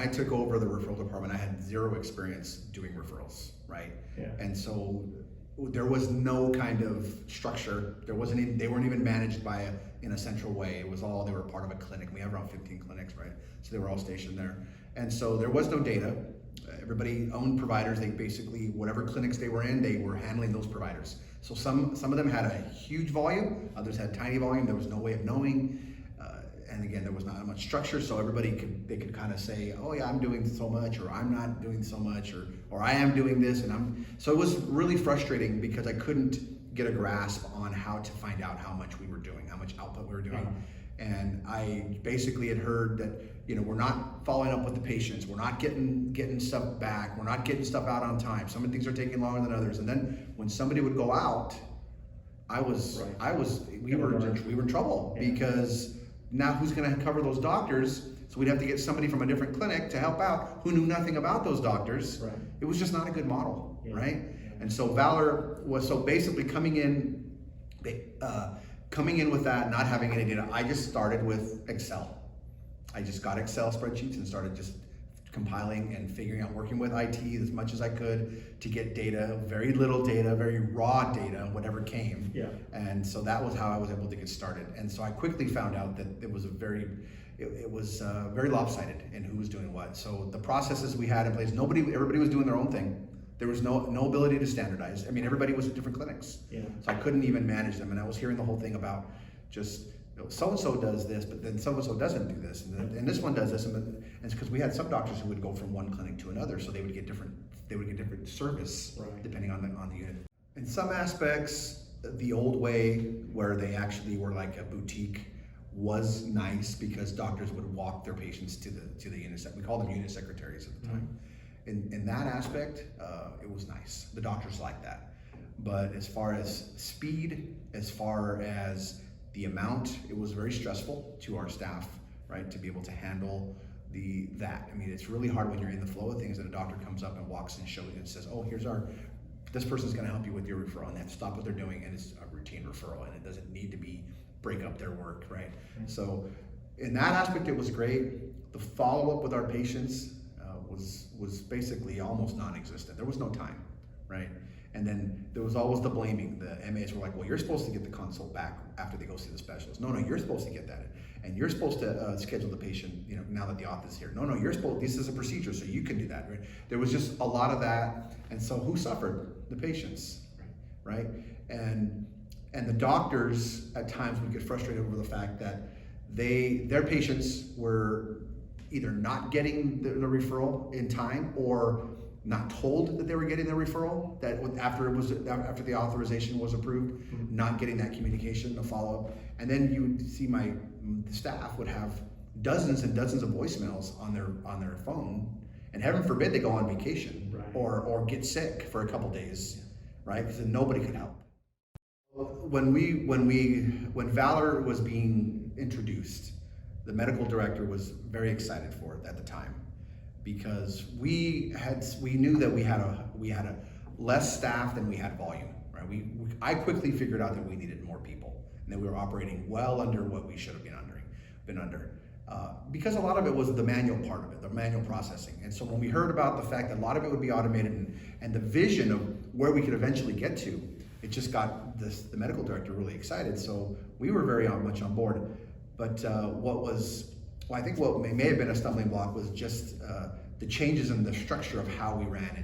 I took over the referral department, I had zero experience doing referrals, right? Yeah. And so there was no kind of structure. There wasn't even, they weren't even managed by in a central way. It was all, they were part of a clinic. We have around 15 clinics, right? So they were all stationed there. And so there was no data. Everybody owned providers. They basically, whatever clinics they were in, they were handling those providers. So some of them had a huge volume, others had tiny volume. There was no way of knowing. And again, there was not much structure, so everybody could kind of say, oh yeah, I'm doing so much, or I'm not doing so much, or I am doing this, and so it was really frustrating because I couldn't get a grasp on how to find out how much we were doing, how much output we were doing. And I basically had heard that, you know, we're not following up with the patients, we're not getting stuff back, we're not getting stuff out on time. Some of the things are taking longer than others. And then when somebody would go out, we were in trouble, because now who's going to cover those doctors? So we'd have to get somebody from a different clinic to help out who knew nothing about those doctors. Right. It was just not a good model, right? Yeah. And so Valor was basically coming in with that, not having any data. I just started with Excel. I just got Excel spreadsheets and started just compiling and figuring out, working with IT as much as I could to get data, very little data, very raw data, whatever came. Yeah. And so that was how I was able to get started. And so I quickly found out that it was very lopsided in who was doing what. So the processes we had in place, everybody was doing their own thing. There was no ability to standardize. I mean, everybody was at different clinics. Yeah. So I couldn't even manage them. And I was hearing the whole thing about just, so-and-so does this, but then so-and-so doesn't do this, and this one does this, and it's because we had some doctors who would go from one clinic to another, so they would get different service, right, depending on the unit. In some aspects, the old way, where they actually were like a boutique, was nice, because doctors would walk their patients to the unit. We called them unit secretaries at the time. In that aspect, it was nice. The doctors liked that. But as far as speed, as far as the amount, it was very stressful to our staff, right, to be able to handle that. I mean, it's really hard when you're in the flow of things that a doctor comes up and walks and shows you and says, oh, this person's gonna help you with your referral, and they have to stop what they're doing, and it's a routine referral, and it doesn't need to break up their work, right? So in that aspect, it was great. The follow-up with our patients was basically almost non-existent. There was no time, right? And then there was always the blaming. The MAs were like, well, you're supposed to get the consult back after they go see the specialist. No, you're supposed to get that. And you're supposed to schedule the patient, you know, now that the auth is here. No, this is a procedure, so you can do that, right? There was just a lot of that. And so who suffered? The patients, right? And the doctors at times would get frustrated over the fact that their patients were either not getting the referral in time, or not told that they were getting the referral, that after the authorization was approved, not getting that communication, the follow-up. And then you would see the staff would have dozens and dozens of voicemails on their phone, and heaven forbid they go on vacation, right, or get sick for a couple days, right? Because nobody could help. When Valor was being introduced, the medical director was very excited for it at the time, because we knew that we had a less staff than we had volume, right? I quickly figured out that we needed more people, and that we were operating well under what we should have been under. Because a lot of it was the manual part of it, the manual processing. And so when we heard about the fact that a lot of it would be automated, and the vision of where we could eventually get to, it just got the medical director really excited. So we were very much on board. But I think what may have been a stumbling block was just the changes in the structure of how we ran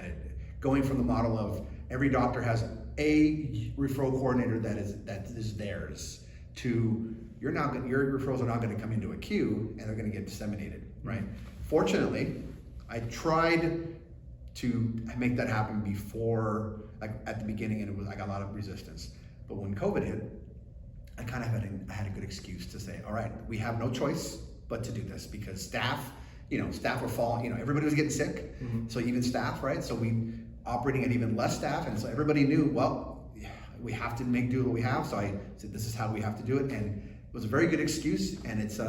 it. Going from the model of every doctor has a referral coordinator that is theirs, to your referrals are not going to come into a queue, and they're going to get disseminated, right? Fortunately, I tried to make that happen before, like at the beginning, and I got a lot of resistance. But when COVID hit, I kind of had a good excuse to say, all right, we have no choice but to do this, because staff were falling, everybody was getting sick. So even staff, right? So we operating at even less staff, and so everybody knew, well, we have to make do what we have. So I said, this is how we have to do it, and it was a very good excuse. And it's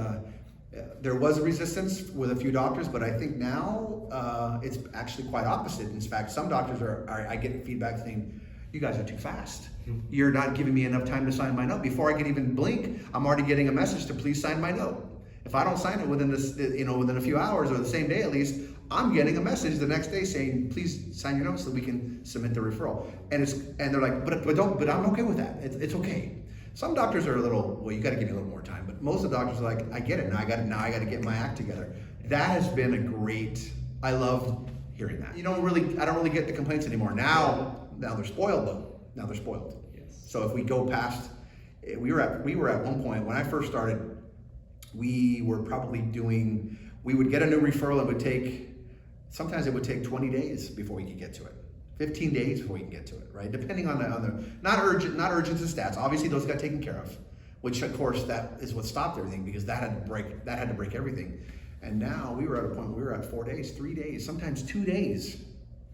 there was resistance with a few doctors, but I think now it's actually quite opposite. In fact, some doctors I get feedback saying, you guys are too fast. You're not giving me enough time to sign my note. Before I can even blink, I'm already getting a message to please sign my note. If I don't sign it within this, within a few hours or the same day at least, I'm getting a message the next day saying, please sign your notes so we can submit the referral. And they're like, but I'm okay with that. It's okay. Some doctors are a little, well, you got to give me a little more time. But most of the doctors are like, I get it. Now I got to get my act together. That has been a great. I love hearing that. I don't really get the complaints anymore. Now they're spoiled though. Now they're spoiled. Yes. So if we go past, we were at one point when I first started, we were probably we would get a new referral. Sometimes it would take 20 days before we could get to it. 15 days before we can get to it, right? Depending on the not urgent to stats. Obviously those got taken care of, which of course that is what stopped everything, because that had to break everything. And now we were at a point where we were at 4 days, 3 days, sometimes 2 days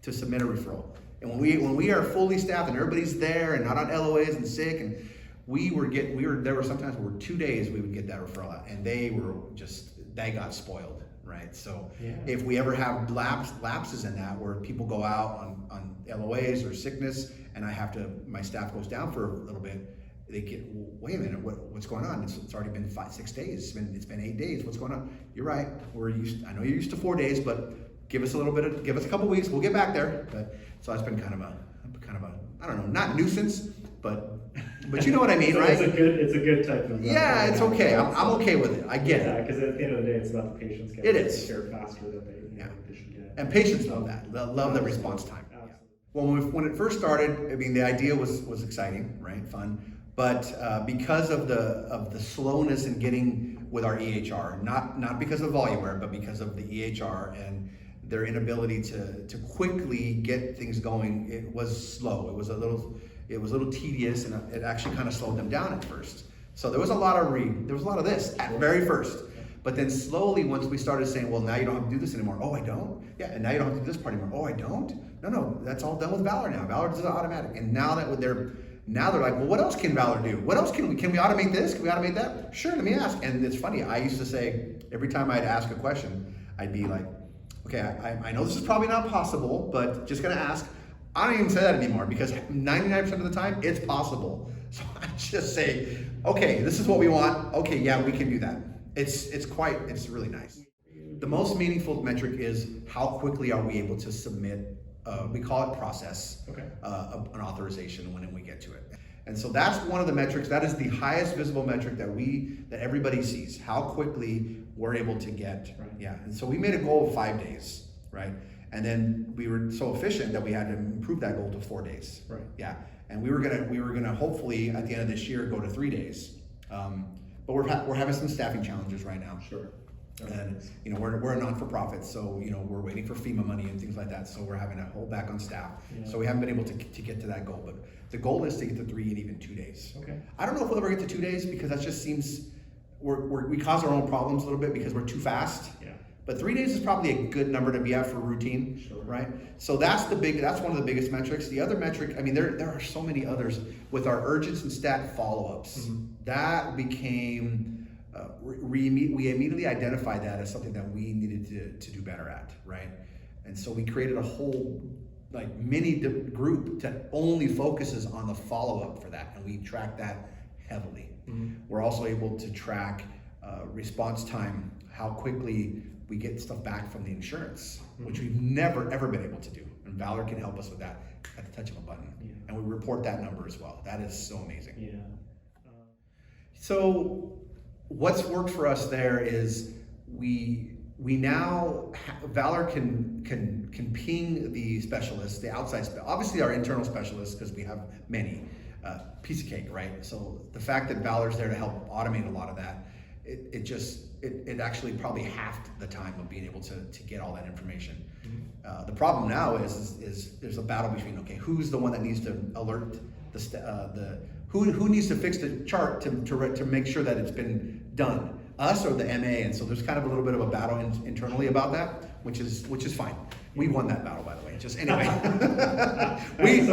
to submit a referral. And when we are fully staffed and everybody's there and not on LOAs and sick, and there were sometimes where 2 days we would get that referral out, and they got spoiled, right? So if we ever have lapses in that where people go out on LOAs or sickness, and my staff goes down for a little bit, they get, wait a minute, what's going on? It's already been 5-6 days. It's been 8 days. What's going on? You're right. I know you're used to 4 days, but give us a couple weeks. We'll get back there. So it's been kind of a I don't know, not nuisance, but you know what I mean, so right? It's a good type of. Yeah, it's okay. I'm okay with it. I get it. Yeah, because at the end of the day, it's about the patients getting care faster than they should get. And patients love that. They love the response time. Absolutely. When it first started, I mean, the idea was exciting, right? Fun. But because of the slowness in getting with our EHR, not because of VoluWare, but because of the EHR and their inability to quickly get things going, it was slow. It was a little tedious, and it actually kind of slowed them down at first. So there was a lot of this at very first. But then slowly, once we started saying, well, now you don't have to do this anymore. Oh, I don't? Yeah, and now you don't have to do this part anymore. Oh, I don't? No, that's all done with Valor now. Valor does it automatic. And now they're like, well, what else can Valor do? What else can we automate this? Can we automate that? Sure, let me ask. And it's funny, I used to say, every time I'd ask a question, I'd be like, okay, I know this is probably not possible, but just gonna ask. I don't even say that anymore, because 99% of the time, it's possible. So I just say, okay, this is what we want. Okay, yeah, we can do that. It's really nice. The most meaningful metric is how quickly are we able to submit, we call it process, an authorization when we get to it. And so that's one of the metrics, that is the highest visible metric that everybody sees, how quickly we're able to get. Right. Yeah, and so we made a goal of 5 days, right? And then we were so efficient that we had to improve that goal to 4 days. Right. Yeah, and we were gonna hopefully at the end of this year go to 3 days. But we're having some staffing challenges right now. Sure. And we're a non-for-profit, so we're waiting for FEMA money and things like that. So we're having to hold back on staff. Yeah. So we haven't been able to get to that goal. But the goal is to get to 3 and even 2 days. Okay. I don't know if we'll ever get to 2 days, because that just seems we cause our own problems a little bit because we're too fast. Yeah. But 3 days is probably a good number to be at for routine, Sure. right? So that's one of the biggest metrics. The other metric, I mean, there are so many others with our urgents and stat follow-ups. Mm-hmm. That became. We immediately identified that as something that we needed to do better at, right? And so we created a whole mini group that only focuses on the follow-up for that, and we track that heavily. Mm-hmm. We're also able to track response time, how quickly we get stuff back from the insurance, which we've never ever been able to do, and Valor can help us with that at the touch of a button. Yeah. And we report that number as well. That is so amazing. Yeah. So what's worked for us there is we now Valor can ping the specialists, the outside obviously our internal specialists, because we have many, piece of cake, right? So the fact that Valor's there to help automate a lot of that, it actually probably halved the time of being able to get all that information. Mm-hmm. The problem now is there's a battle between, who's the one that needs to alert who needs to fix the chart to make sure that it's been done, us or the MA? And so there's kind of a little bit of a battle internally about that, which is fine. We won that battle, by the way. Just anyway, we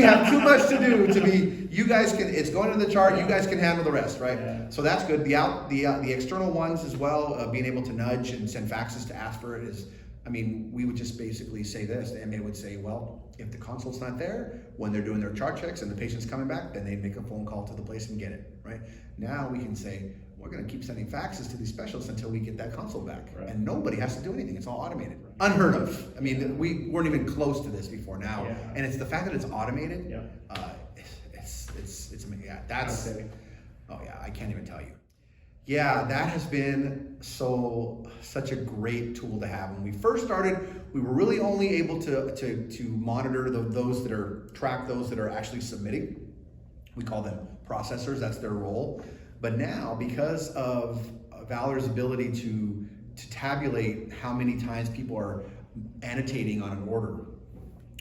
have too much to do to be. You guys can. It's going in the chart. You guys can handle the rest, right? Yeah. So that's good. The external ones as well, being able to nudge and send faxes to ask for it is. I mean, we would just basically say this. The MA would say, well, if the consult's not there, when they're doing their chart checks and the patient's coming back, then they make a phone call to the place and get it, right? Now we can say, we're going to keep sending faxes to these specialists until we get that consult back. Right. And nobody has to do anything. It's all automated. Unheard of. I mean, we weren't even close to this before now. Yeah. And it's the fact that it's automated. Yeah. It's amazing. Yeah, that's, Okay. oh yeah, I can't even tell you. Yeah, that has been such a great tool to have. When we first started, we were really only able to monitor those that are, track those that are actually submitting. We call them processors, that's their role. But now, because of Valor's ability to tabulate how many times people are annotating on an order,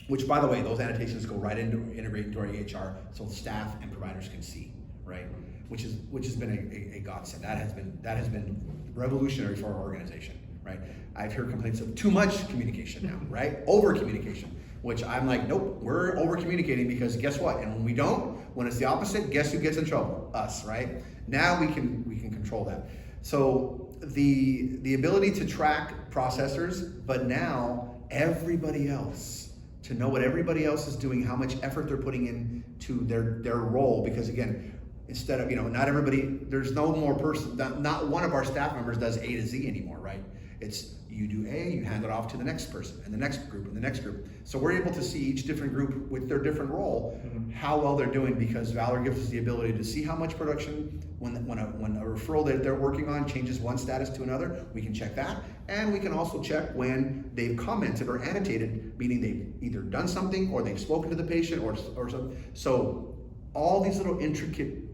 which by the way, those annotations go right into, integrate into our EHR so staff and providers can see, right? Which has been a godsend. That has been revolutionary for our organization, right? I've heard complaints of too much communication now, right? Over communication, which I'm like, nope, we're over communicating because guess what? And when we don't, when it's the opposite, guess who gets in trouble? Us, right? Now we can control that. So the ability to track processors, but now everybody else, to know what everybody else is doing, how much effort they're putting into their role, because again, instead of, not everybody, there's no more person, not one of our staff members does A to Z anymore, right? It's you do A, you hand it off to the next person and the next group and the next group. So we're able to see each different group with their different role, how well they're doing, because Valor gives us the ability to see how much production, when a referral that they're working on changes one status to another, we can check that. And we can also check when they've commented or annotated, meaning they've either done something or they've spoken to the patient or something. So all these little intricate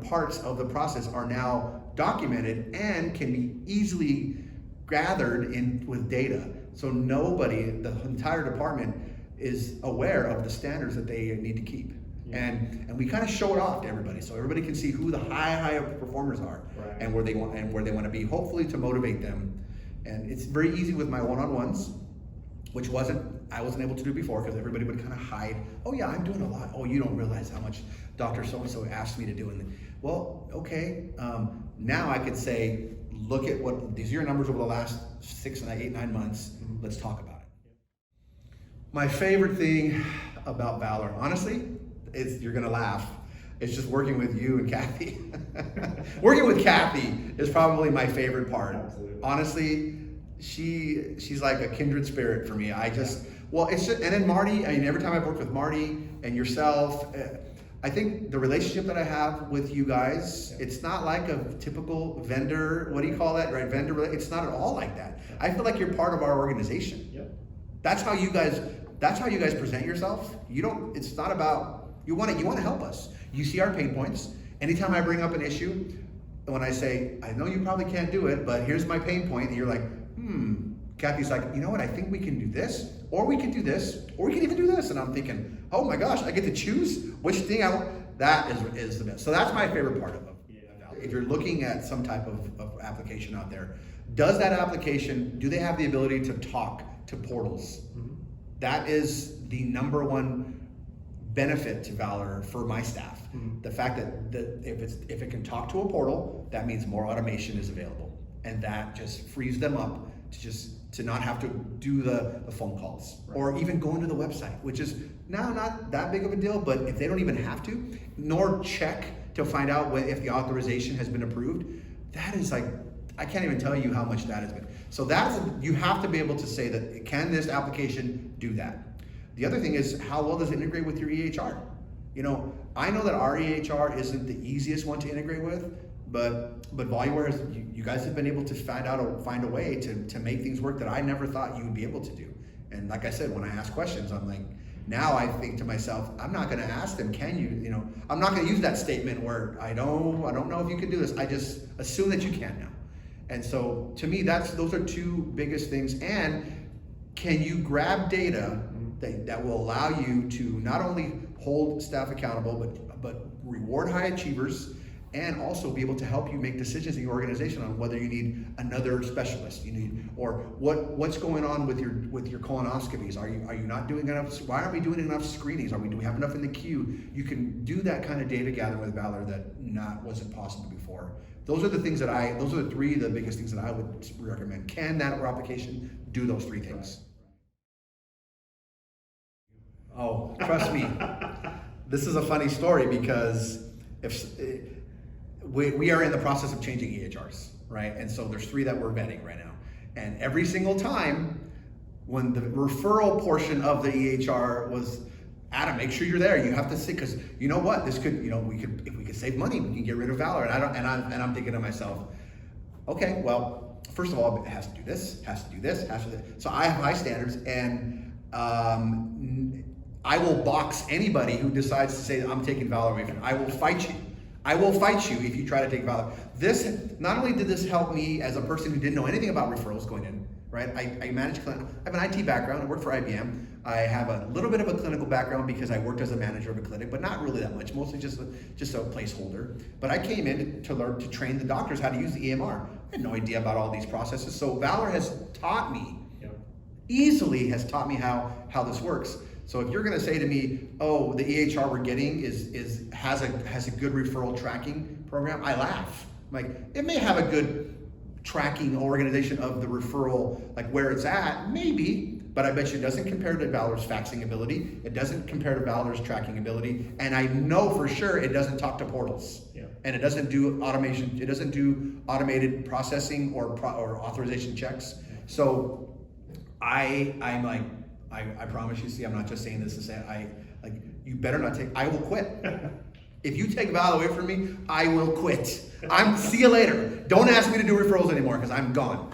parts of the process are now documented and can be easily gathered in with data. So nobody, the entire department, is aware of the standards that they need to keep. Yeah. And we kind of show it off to everybody, so everybody can see who the high performers are, right, and where they want to be, hopefully to motivate them. And it's very easy with my one-on-ones, which I wasn't able to do before because everybody would kind of hide. Oh yeah, I'm doing a lot. Oh, you don't realize how much Dr. So-and-so asked me to do. And well, okay. Now I could say, look at what these are your numbers over the last 6, 8, 9 months. Let's talk about it. My favorite thing about Valor, honestly, is, you're gonna laugh, it's just working with you and Kathy. Working with Kathy is probably my favorite part. Absolutely. Honestly, she's like a kindred spirit for me. Well, it's just, and then Marty, I mean, every time I've worked with Marty and yourself, I think the relationship that I have with you guys, it's not like a typical vendor, what do you call that, right? It's not at all like that. I feel like you're part of our organization. Yeah. That's how you guys present yourself. It's not about, you want to help us. You see our pain points. Anytime I bring up an issue, when I say, I know you probably can't do it, but here's my pain point, and you're like, Kathy's like, you know what, I think we can do this, or we can do this, or we can even do this. And I'm thinking, oh my gosh, I get to choose which thing I want. That is the best. So that's my favorite part of it. Yeah. If you're looking at some type of application out there, does that application, do they have the ability to talk to portals? That is the number one benefit to Valor for my staff. The fact that if it can talk to a portal, that means more automation is available. And that just frees them up to not have to do the phone calls, right, or even go into the website, which is now not that big of a deal, but if they don't even have to, nor check to find out if the authorization has been approved, that is like, I can't even tell you how much that has been. So you have to be able to say that, can this application do that? The other thing is, how well does it integrate with your EHR? I know that our EHR isn't the easiest one to integrate with, but VolueWare, you guys have been able to find a way to make things work that I never thought you would be able to do. And like I said, when I ask questions, I'm like, now I think to myself, I'm not going to ask them, can you? I'm not going to use that statement where I don't know if you can do this. I just assume that you can now. And so to me, those are two biggest things. And can you grab data that will allow you to not only hold staff accountable, but reward high achievers, and also be able to help you make decisions in your organization on whether you need another specialist, or what's going on with your colonoscopies. Are you not doing enough? Why aren't we doing enough screenings? Do we have enough in the queue? You can do that kind of data gathering with Valor that wasn't possible before. Those are the things those are the biggest things that I would recommend. Can that application do those three things? Oh, trust me, this is a funny story, because we are in the process of changing EHRs, right? And so there's 3 that we're vetting right now. And every single time when the referral portion of the EHR was, Adam, make sure you're there. You have to see, because you know what, this could, if we could save money, we can get rid of Valor. And I'm thinking to myself, okay, well, first of all, it has to do this, has to do this, has to do this. So I have high standards, and I will box anybody who decides to say I'm taking Valor away from you. I will fight you. I will fight you if you try to take Valor. This, not only did this help me as a person who didn't know anything about referrals going in, right? I manage clinic. I have an IT background. I worked for IBM. I have a little bit of a clinical background because I worked as a manager of a clinic, but not really that much. Mostly just a placeholder. But I came in to learn to train the doctors how to use the EMR. I had no idea about all these processes. So Valor has taught me, easily has taught me how this works. So if you're going to say to me, oh, the EHR we're getting has a good referral tracking program, I laugh. I'm like, it may have a good tracking organization of the referral, like where it's at, maybe, but I bet you it doesn't compare to Valor's faxing ability. It doesn't compare to Valor's tracking ability, and I know for sure it doesn't talk to portals, and it doesn't do automation. It doesn't do automated processing or authorization checks. So I'm like, I promise you. See, I'm not just saying this to say you better not take. I will quit. If you take Valor away from me, I will quit. See you later. Don't ask me to do referrals anymore because I'm gone.